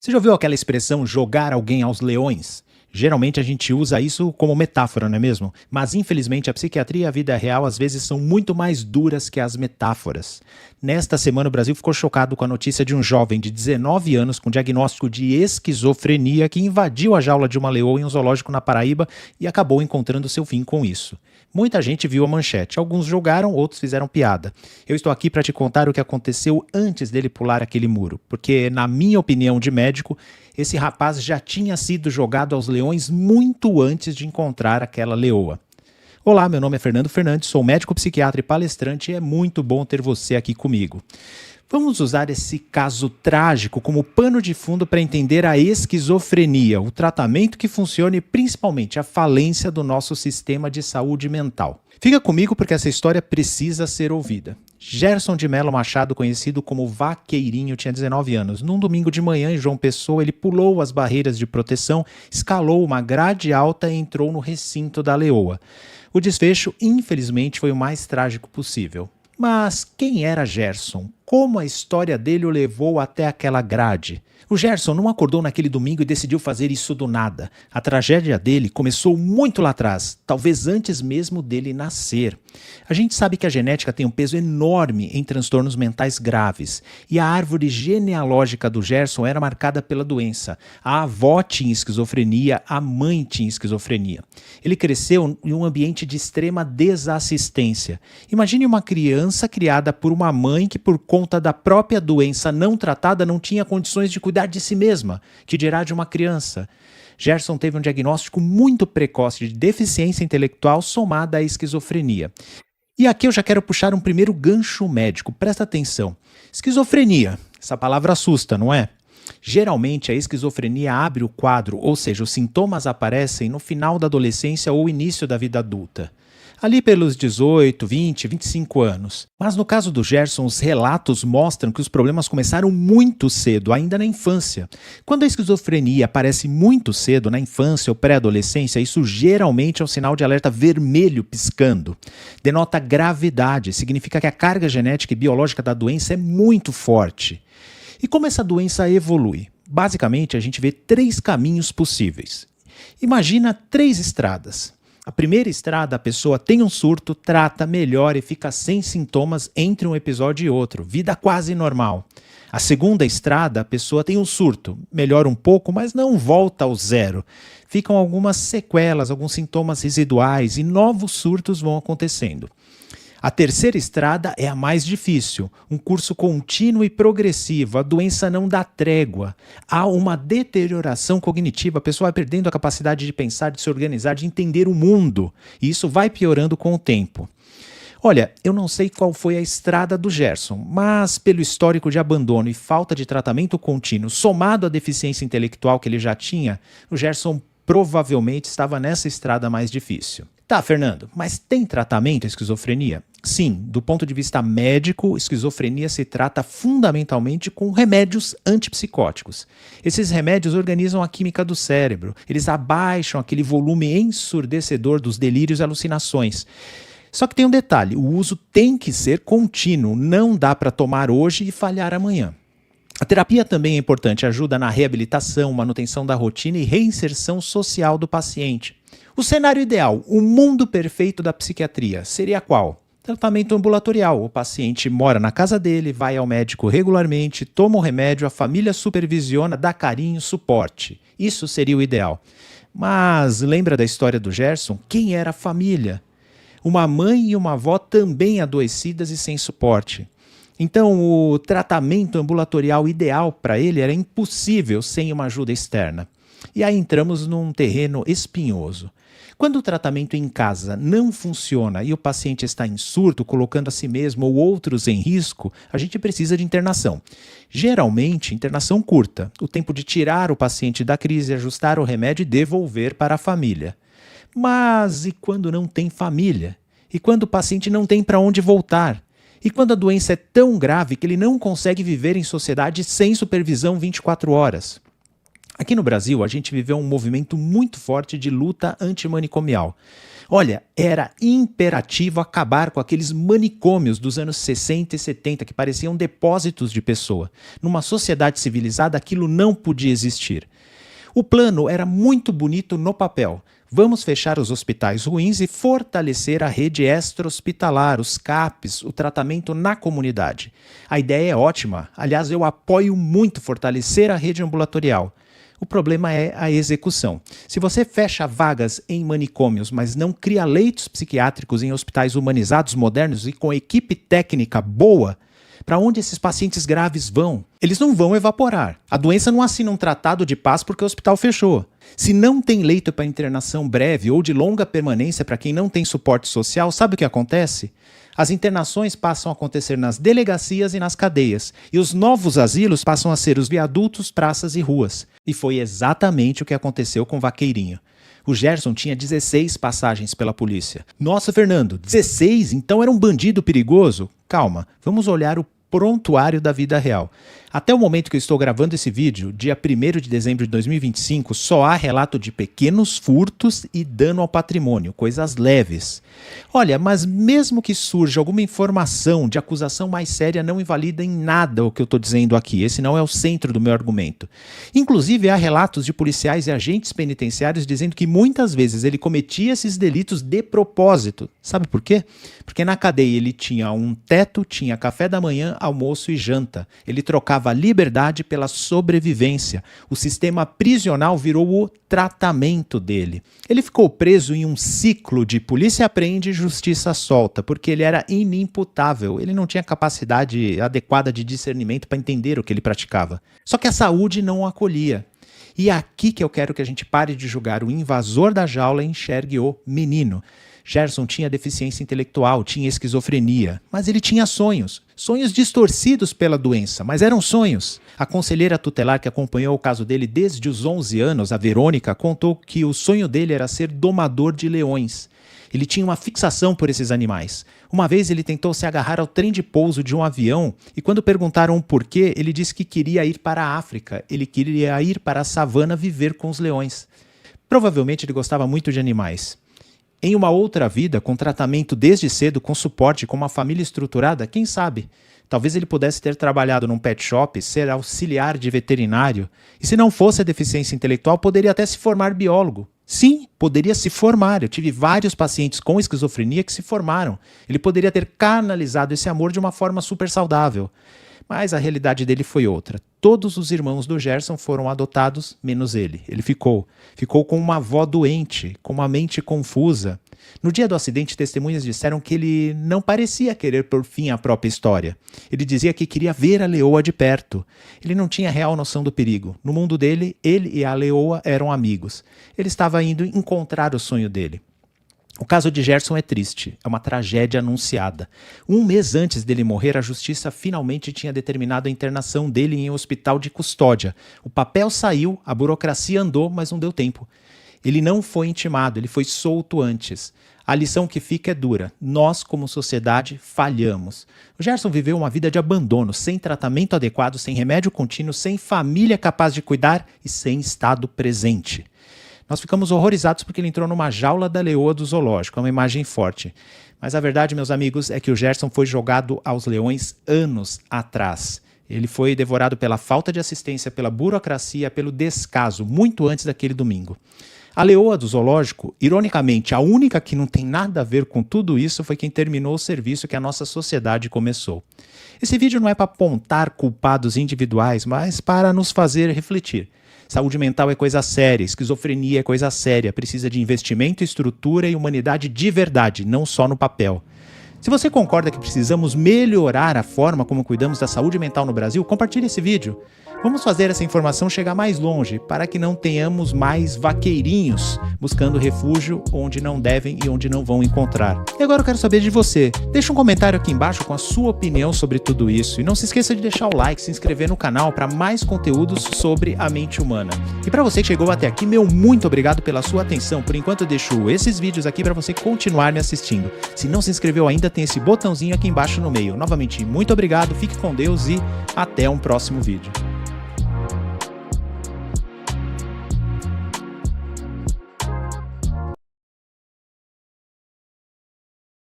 Você já ouviu aquela expressão jogar alguém aos leões? Geralmente a gente usa isso como metáfora, não é mesmo? Mas infelizmente a psiquiatria e a vida real às vezes são muito mais duras que as metáforas. Nesta semana o Brasil ficou chocado com a notícia de um jovem de 19 anos com diagnóstico de esquizofrenia que invadiu a jaula de uma leoa em um zoológico na Paraíba e acabou encontrando seu fim com isso. Muita gente viu a manchete, alguns julgaram, outros fizeram piada. Eu estou aqui para te contar o que aconteceu antes dele pular aquele muro, porque, na minha opinião de médico, esse rapaz já tinha sido jogado aos leões muito antes de encontrar aquela leoa. Olá, meu nome é Fernando Fernandes, sou médico psiquiatra e palestrante e é muito bom ter você aqui comigo. Vamos usar esse caso trágico como pano de fundo para entender a esquizofrenia, o tratamento que funciona e principalmente a falência do nosso sistema de saúde mental. Fica comigo porque essa história precisa ser ouvida. Gerson de Melo Machado, conhecido como Vaqueirinho, tinha 19 anos. Num domingo de manhã em João Pessoa, ele pulou as barreiras de proteção, escalou uma grade alta e entrou no recinto da leoa. O desfecho, infelizmente, foi o mais trágico possível. Mas quem era Gerson? Como a história dele o levou até aquela grade? O Gerson não acordou naquele domingo e decidiu fazer isso do nada. A tragédia dele começou muito lá atrás, talvez antes mesmo dele nascer. A gente sabe que a genética tem um peso enorme em transtornos mentais graves. E a árvore genealógica do Gerson era marcada pela doença. A avó tinha esquizofrenia, a mãe tinha esquizofrenia. Ele cresceu em um ambiente de extrema desassistência. Imagine uma criança criada por uma mãe que, por conta da própria doença não tratada, não tinha condições de cuidar de si mesma, que dirá de uma criança. Gerson teve um diagnóstico muito precoce de deficiência intelectual somada à esquizofrenia. E aqui eu já quero puxar um primeiro gancho médico, presta atenção. Esquizofrenia, essa palavra assusta, não é? Geralmente a esquizofrenia abre o quadro, ou seja, os sintomas aparecem no final da adolescência ou início da vida adulta. Ali pelos 18, 20, 25 anos. Mas no caso do Gerson, os relatos mostram que os problemas começaram muito cedo, ainda na infância. Quando a esquizofrenia aparece muito cedo, na infância ou pré-adolescência, isso geralmente é um sinal de alerta vermelho piscando. Denota gravidade, significa que a carga genética e biológica da doença é muito forte. E como essa doença evolui? Basicamente, a gente vê 3 caminhos possíveis. Imagina 3 estradas. A primeira estrada, a pessoa tem um surto, trata, melhora e fica sem sintomas entre um episódio e outro. Vida quase normal. A segunda estrada, a pessoa tem um surto, melhora um pouco, mas não volta ao zero. Ficam algumas sequelas, alguns sintomas residuais e novos surtos vão acontecendo. A terceira estrada é a mais difícil, um curso contínuo e progressivo, a doença não dá trégua. Há uma deterioração cognitiva, a pessoa vai perdendo a capacidade de pensar, de se organizar, de entender o mundo, e isso vai piorando com o tempo. Olha, eu não sei qual foi a estrada do Gerson, mas pelo histórico de abandono e falta de tratamento contínuo, somado à deficiência intelectual que ele já tinha, o Gerson provavelmente estava nessa estrada mais difícil. Tá, Fernando, mas tem tratamento à esquizofrenia? Sim, do ponto de vista médico, esquizofrenia se trata fundamentalmente com remédios antipsicóticos. Esses remédios organizam a química do cérebro, eles abaixam aquele volume ensurdecedor dos delírios e alucinações. Só que tem um detalhe, o uso tem que ser contínuo, não dá para tomar hoje e falhar amanhã. A terapia também é importante, ajuda na reabilitação, manutenção da rotina e reinserção social do paciente. O cenário ideal, o mundo perfeito da psiquiatria, seria qual? Tratamento ambulatorial. O paciente mora na casa dele, vai ao médico regularmente, toma o remédio, a família supervisiona, dá carinho, suporte. Isso seria o ideal. Mas lembra da história do Gerson? Quem era a família? Uma mãe e uma avó também adoecidas e sem suporte. Então, o tratamento ambulatorial ideal para ele era impossível sem uma ajuda externa. E aí entramos num terreno espinhoso. Quando o tratamento em casa não funciona e o paciente está em surto, colocando a si mesmo ou outros em risco, a gente precisa de internação. Geralmente, internação curta, o tempo de tirar o paciente da crise, ajustar o remédio e devolver para a família. Mas e quando não tem família? E quando o paciente não tem para onde voltar? E quando a doença é tão grave que ele não consegue viver em sociedade sem supervisão 24 horas? Aqui no Brasil, a gente viveu um movimento muito forte de luta antimanicomial. Olha, era imperativo acabar com aqueles manicômios dos anos 60 e 70 que pareciam depósitos de pessoa. Numa sociedade civilizada, aquilo não podia existir. O plano era muito bonito no papel. Vamos fechar os hospitais ruins e fortalecer a rede extra-hospitalar, os CAPs, o tratamento na comunidade. A ideia é ótima. Aliás, eu apoio muito fortalecer a rede ambulatorial. O problema é a execução. Se você fecha vagas em manicômios, mas não cria leitos psiquiátricos em hospitais humanizados, modernos e com equipe técnica boa, para onde esses pacientes graves vão? Eles não vão evaporar. A doença não assina um tratado de paz porque o hospital fechou. Se não tem leito para internação breve ou de longa permanência para quem não tem suporte social, sabe o que acontece? As internações passam a acontecer nas delegacias e nas cadeias, e os novos asilos passam a ser os viadutos, praças e ruas. E foi exatamente o que aconteceu com Vaqueirinho. O Gerson tinha 16 passagens pela polícia. Nossa, Fernando, 16? Então era um bandido perigoso? Calma, vamos olhar o prontuário da vida real. Até o momento que eu estou gravando esse vídeo, dia 1º de dezembro de 2025, só há relato de pequenos furtos e dano ao patrimônio, coisas leves. Olha, mas mesmo que surja alguma informação de acusação mais séria, não invalida em nada o que eu estou dizendo aqui. Esse não é o centro do meu argumento. Inclusive, há relatos de policiais e agentes penitenciários dizendo que muitas vezes ele cometia esses delitos de propósito. Sabe por quê? Porque na cadeia ele tinha um teto, tinha café da manhã, almoço e janta. Ele trocava a liberdade pela sobrevivência. O sistema prisional virou o tratamento dele. Ele ficou preso em um ciclo de polícia prende e justiça solta, porque ele era inimputável. Ele não tinha capacidade adequada de discernimento para entender o que ele praticava. Só que a saúde não o acolhia. E é aqui que eu quero que a gente pare de julgar o invasor da jaula e enxergue o menino. Gerson tinha deficiência intelectual, tinha esquizofrenia, mas ele tinha sonhos. Sonhos distorcidos pela doença, mas eram sonhos. A conselheira tutelar que acompanhou o caso dele desde os 11 anos, a Verônica, contou que o sonho dele era ser domador de leões. Ele tinha uma fixação por esses animais. Uma vez ele tentou se agarrar ao trem de pouso de um avião e quando perguntaram o porquê, ele disse que queria ir para a África. Ele queria ir para a savana viver com os leões. Provavelmente ele gostava muito de animais. Em uma outra vida, com tratamento desde cedo, com suporte, com uma família estruturada, quem sabe? Talvez ele pudesse ter trabalhado num pet shop, ser auxiliar de veterinário. E se não fosse a deficiência intelectual, poderia até se formar biólogo. Sim, poderia se formar. Eu tive vários pacientes com esquizofrenia que se formaram. Ele poderia ter canalizado esse amor de uma forma super saudável. Mas a realidade dele foi outra. Todos os irmãos do Gerson foram adotados, menos ele. Ele ficou com uma avó doente, com uma mente confusa. No dia do acidente, testemunhas disseram que ele não parecia querer pôr fim à própria história. Ele dizia que queria ver a leoa de perto. Ele não tinha real noção do perigo. No mundo dele, ele e a leoa eram amigos. Ele estava indo encontrar o sonho dele. O caso de Gerson é triste, é uma tragédia anunciada. Um mês antes dele morrer, a justiça finalmente tinha determinado a internação dele em um hospital de custódia. O papel saiu, a burocracia andou, mas não deu tempo. Ele não foi intimado, ele foi solto antes. A lição que fica é dura. Nós, como sociedade, falhamos. O Gerson viveu uma vida de abandono, sem tratamento adequado, sem remédio contínuo, sem família capaz de cuidar e sem estado presente. Nós ficamos horrorizados porque ele entrou numa jaula da leoa do zoológico, é uma imagem forte. Mas a verdade, meus amigos, é que o Gerson foi jogado aos leões anos atrás. Ele foi devorado pela falta de assistência, pela burocracia, pelo descaso, muito antes daquele domingo. A leoa do zoológico, ironicamente, a única que não tem nada a ver com tudo isso foi quem terminou o serviço que a nossa sociedade começou. Esse vídeo não é para apontar culpados individuais, mas para nos fazer refletir. Saúde mental é coisa séria, esquizofrenia é coisa séria, precisa de investimento, estrutura e humanidade de verdade, não só no papel. Se você concorda que precisamos melhorar a forma como cuidamos da saúde mental no Brasil, compartilhe esse vídeo. Vamos fazer essa informação chegar mais longe, para que não tenhamos mais vaqueirinhos buscando refúgio onde não devem e onde não vão encontrar. E agora eu quero saber de você. Deixa um comentário aqui embaixo com a sua opinião sobre tudo isso. E não se esqueça de deixar o like, se inscrever no canal para mais conteúdos sobre a mente humana. E para você que chegou até aqui, meu muito obrigado pela sua atenção. Por enquanto eu deixo esses vídeos aqui para você continuar me assistindo. Se não se inscreveu ainda, tem esse botãozinho aqui embaixo no meio. Novamente, muito obrigado, fique com Deus e até um próximo vídeo.